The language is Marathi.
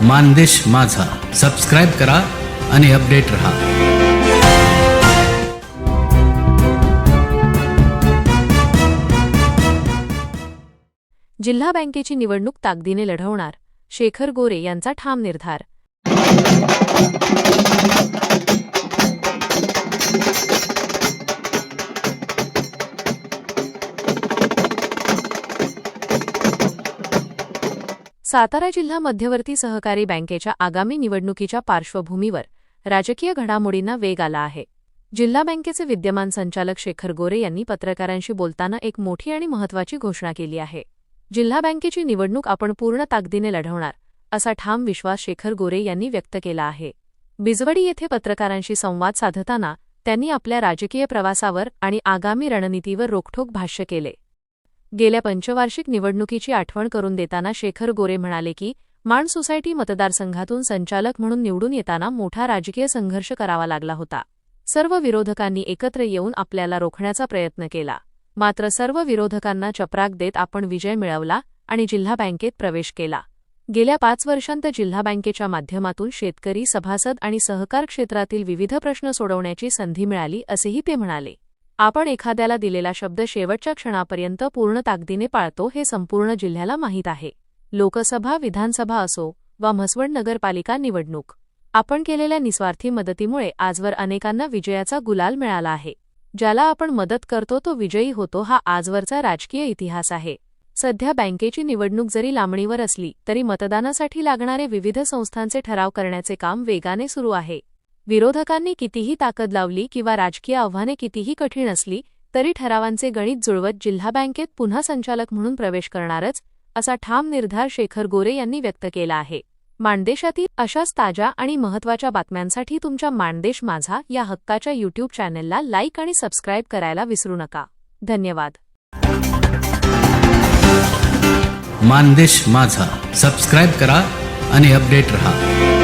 मानदेश माझा सबस्क्राइब करा आणि अपडेट रहा। जिल्हा बँकेची निवडणूक ताकदीने लढवणार, शेखर गोरे यांचा ठाम निर्धार। सातारा जिल्हा मध्यवर्ती सहकारी बँकेच्या आगामी निवडणुकीच्या पार्श्वभूमीवर राजकीय घडामोडींना वेग आला आहे। जिल्हा बँकेचे विद्यमान संचालक शेखर गोरे यांनी पत्रकारांशी बोलताना एक मोठी आणि महत्त्वाची घोषणा केली आहे। जिल्हा बँकेची निवडणूक आपण पूर्ण ताकदीने लढवणार, असा ठाम विश्वास शेखर गोरे यांनी व्यक्त केला आहे। बिजवडी येथे पत्रकारांशी संवाद साधताना त्यांनी आपल्या राजकीय प्रवासावर आणि आगामी रणनीतीवर रोखठोक भाष्य केले। गेल्या पंचवार्षिक निवडणुकीची आठवण करून देताना शेखर गोरे म्हणाले की माण सोसायटी मतदारसंघातून संचालक म्हणून निवडून येताना मोठा राजकीय संघर्ष करावा लागला होता। सर्व विरोधकांनी एकत्र येऊन आपल्याला रोखण्याचा प्रयत्न केला, मात्र सर्व विरोधकांना चपराक देत आपण विजय मिळवला आणि जिल्हा बँकेत प्रवेश केला। गेल्या 5 वर्षांत जिल्हा बँकेच्या माध्यमातून शेतकरी, सभासद आणि सहकार क्षेत्रातील विविध प्रश्न सोडवण्याची संधी मिळाली, असेही ते म्हणाले। आपण एखाद्याला दिलेला शब्द शेवटच्या क्षणापर्यंत पूर्ण ताकदीने पाळतो हे संपूर्ण जिल्ह्याला माहीत आहे। लोकसभा, विधानसभा असो वा म्हसवड नगरपालिका निवडणूक, आपण केलेल्या निस्वार्थी मदतीमुळे आजवर अनेकांना विजयाचा गुलाल मिळाला आहे। ज्याला आपण मदत करतो तो विजयी होतो, हा आजवरचा राजकीय इतिहास आहे। सध्या बँकेची निवडणूक जरी लांबणीवर असली तरी मतदानासाठी लागणारे विविध संस्थांचे ठराव करण्याचे काम वेगाने सुरू आहे। विरोधकांनी कितीही ताकद लावली किंवा राजकीय आव्हाने कितीही कठीण असली तरी ठरावांचे गणित जुळवत जिल्हा बँकेत पुन्हा संचालक म्हणून प्रवेश करणारच, असा ठाम निर्धार शेखर गोरे यांनी व्यक्त केला आहे। माणदेशातील अशाच ताज्या आणि महत्त्वाच्या बातम्यांसाठी तुमच्या माणदेश माझा या हक्काच्या यूट्यूब चॅनलला लाईक आणि सबस्क्राईब करायला विसरू नका। धन्यवाद। मानदेश माझा सबस्क्राइब करा आणि अपडेट रहा।